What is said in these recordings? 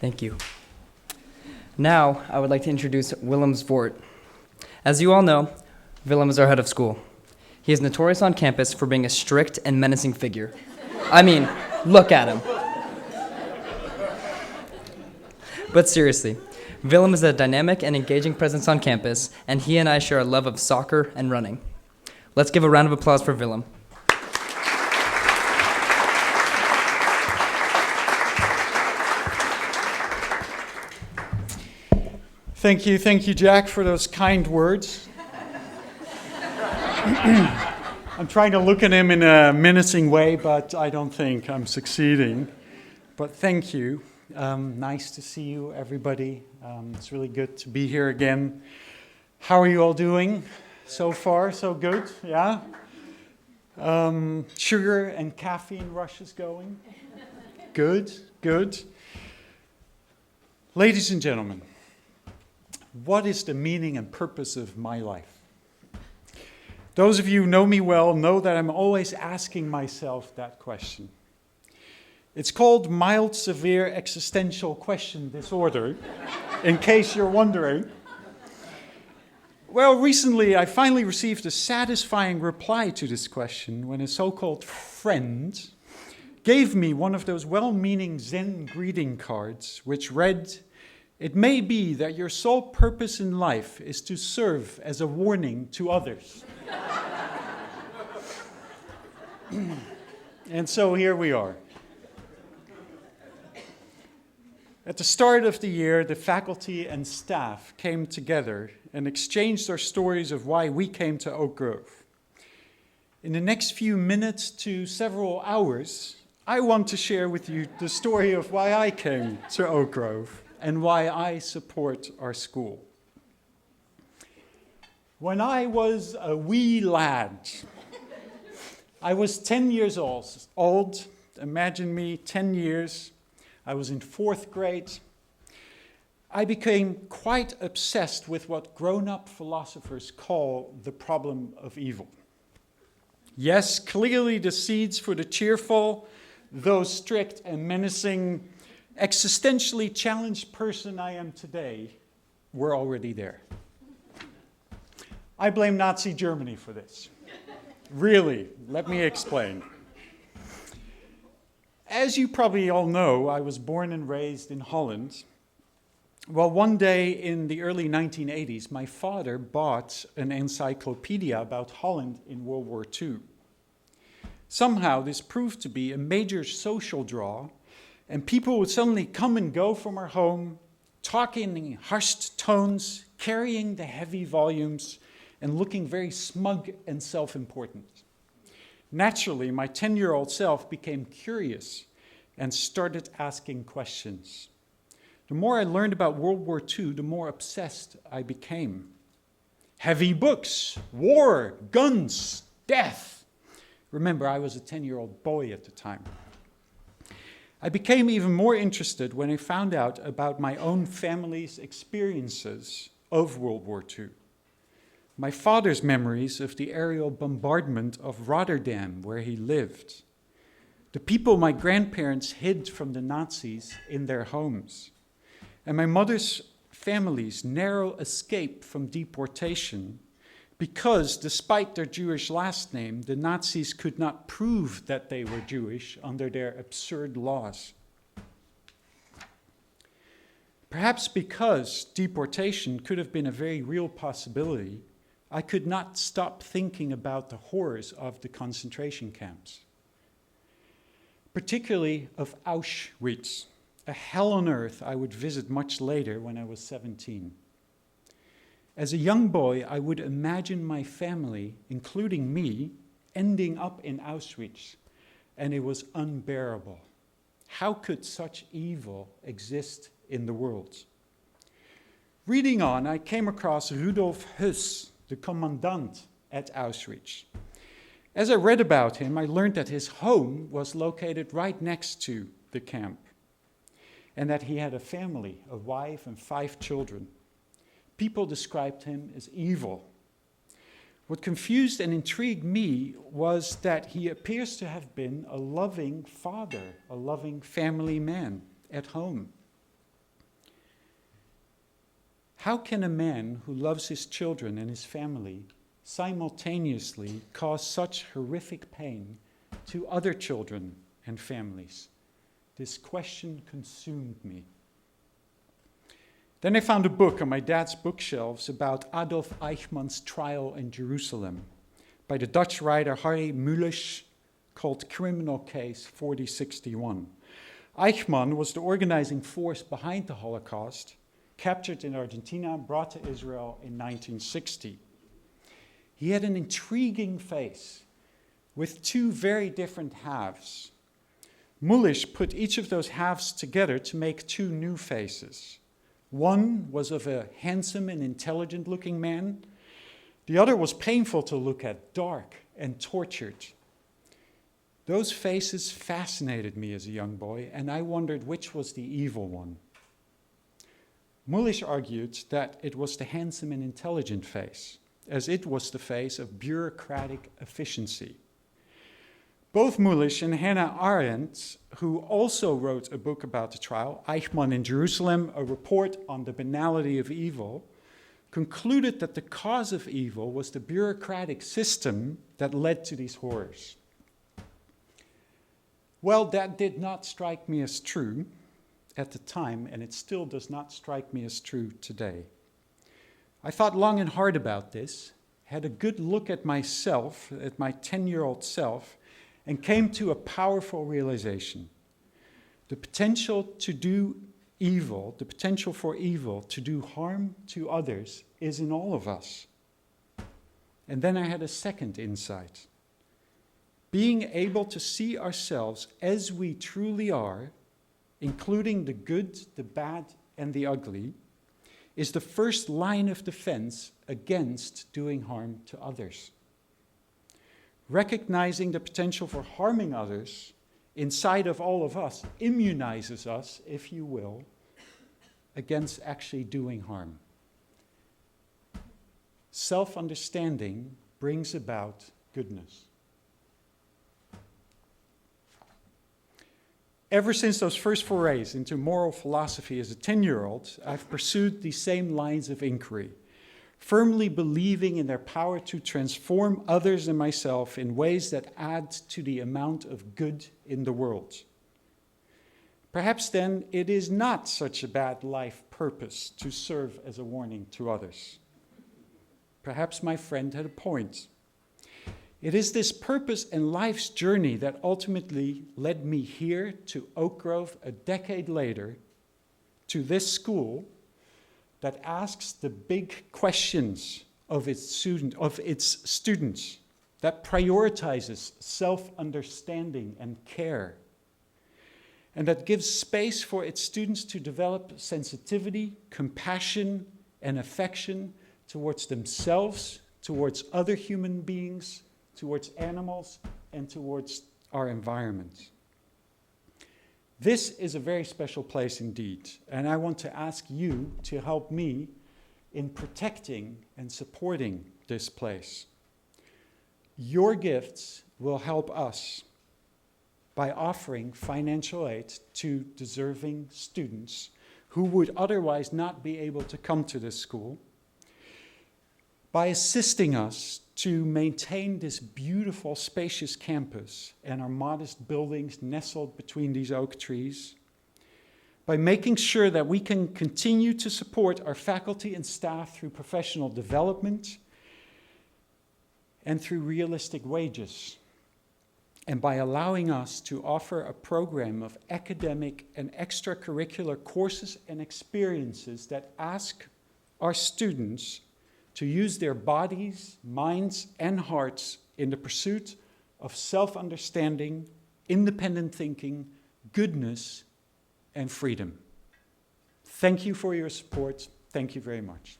Thank you. Now, I would like to introduce Willem Zwart. As you all know, Willem is our head of school. He is notorious on campus for being a strict and menacing figure. I mean, look at him. But seriously, Willem is a dynamic and engaging presence on campus, and he and I share a love of soccer and running. Let's give a round of applause for Willem. Thank you, Jack, for those kind words. I'm trying to look at him in a menacing way, but I don't think I'm succeeding. But thank you. Nice to see you, everybody. It's really good to be here again. How are you all doing? So far, so good, yeah? Sugar and caffeine rush is going? Good. Ladies and gentlemen, what is the meaning and purpose of my life? Those of you who know me well know that I'm always asking myself that question. It's called mild severe existential question disorder, in case you're wondering. Well, recently I finally received a satisfying reply to this question when a so-called friend gave me one of those well-meaning Zen greeting cards which read, "It may be that your sole purpose in life is to serve as a warning to others." And so here we are. At the start of the year, the faculty and staff came together and exchanged our stories of why we came to Oak Grove. In the next few minutes to several hours, I want to share with you the story of why I came to Oak Grove and why I support our school. When I was a wee lad, I was 10 years old. Imagine me, 10 years. I was in 4th grade. I became quite obsessed with what grown-up philosophers call the problem of evil. Yes, clearly the seeds for the cheerful, though strict and menacing, existentially challenged person I am today were already there. I blame Nazi Germany for this. Really, let me explain. As you probably all know, I was born and raised in Holland. Well, one day in the early 1980s, my father bought an encyclopedia about Holland in World War II. Somehow, this proved to be a major social draw, and people would suddenly come and go from our home, talking in hushed tones, carrying the heavy volumes, and looking very smug and self-important. Naturally, my 10-year-old self became curious and started asking questions. The more I learned about World War II, the more obsessed I became. Heavy books, war, guns, death. Remember, I was a 10-year-old boy at the time. I became even more interested when I found out about my own family's experiences of World War II. My father's memories of the aerial bombardment of Rotterdam, where he lived. The people my grandparents hid from the Nazis in their homes. And my mother's family's narrow escape from deportation because, despite their Jewish last name, the Nazis could not prove that they were Jewish under their absurd laws. Perhaps because deportation could have been a very real possibility, I could not stop thinking about the horrors of the concentration camps, particularly of Auschwitz, a hell on earth I would visit much later when I was 17. As a young boy, I would imagine my family, including me, ending up in Auschwitz, and it was unbearable. How could such evil exist in the world? Reading on, I came across Rudolf Höss, the commandant at Auschwitz. As I read about him, I learned that his home was located right next to the camp, and that he had a family, a wife and 5 children. People described him as evil. What confused and intrigued me was that he appears to have been a loving father, a loving family man at home. How can a man who loves his children and his family simultaneously cause such horrific pain to other children and families? This question consumed me. Then I found a book on my dad's bookshelves about Adolf Eichmann's trial in Jerusalem by the Dutch writer Harry Mulisch, called Criminal Case 4061. Eichmann was the organizing force behind the Holocaust, captured in Argentina, brought to Israel in 1960. He had an intriguing face with two very different halves. Mulisch put each of those halves together to make two new faces. One was of a handsome and intelligent-looking man. The other was painful to look at, dark and tortured. Those faces fascinated me as a young boy, and I wondered which was the evil one. Mulisch argued that it was the handsome and intelligent face, as it was the face of bureaucratic efficiency. Both Mulisch and Hannah Arendt, who also wrote a book about the trial, Eichmann in Jerusalem, a report on the banality of evil, concluded that the cause of evil was the bureaucratic system that led to these horrors. Well, that did not strike me as true at the time, and it still does not strike me as true today. I thought long and hard about this, had a good look at myself, at my 10-year-old self, and came to a powerful realization. The potential to do evil, the potential for evil, to do harm to others, is in all of us. And then I had a second insight. Being able to see ourselves as we truly are, including the good, the bad, and the ugly, is the first line of defense against doing harm to others. Recognizing the potential for harming others inside of all of us immunizes us, if you will, against actually doing harm. Self-understanding brings about goodness. Ever since those first forays into moral philosophy as a 10-year-old, I've pursued these same lines of inquiry, firmly believing in their power to transform others and myself in ways that add to the amount of good in the world. Perhaps then it is not such a bad life purpose to serve as a warning to others. Perhaps my friend had a point. It is this purpose and life's journey that ultimately led me here to Oak Grove a decade later, to this school that asks the big questions of its students, that prioritizes self-understanding and care, and that gives space for its students to develop sensitivity, compassion, and affection towards themselves, towards other human beings, towards animals, and towards our environment. This is a very special place indeed, and I want to ask you to help me in protecting and supporting this place. Your gifts will help us by offering financial aid to deserving students who would otherwise not be able to come to this school, by assisting us to maintain this beautiful, spacious campus and our modest buildings nestled between these oak trees, by making sure that we can continue to support our faculty and staff through professional development and through realistic wages, and by allowing us to offer a program of academic and extracurricular courses and experiences that ask our students to use their bodies, minds, and hearts in the pursuit of self-understanding, independent thinking, goodness, and freedom. Thank you for your support. Thank you very much.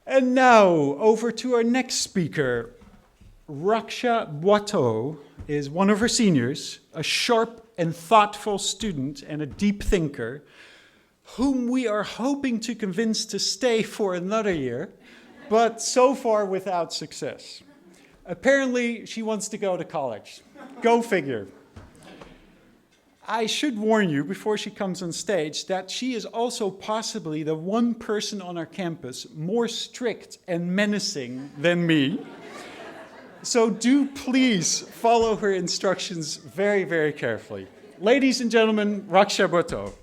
And now, over to our next speaker. Raksha Boiteau is one of our seniors, a sharp and thoughtful student and a deep thinker, whom we are hoping to convince to stay for another year. but so far without success. Apparently, she wants to go to college. Go figure. I should warn you before she comes on stage that she is also possibly the one person on our campus more strict and menacing than me. So do please follow her instructions very, very carefully. Ladies and gentlemen, Raksha Bhutto.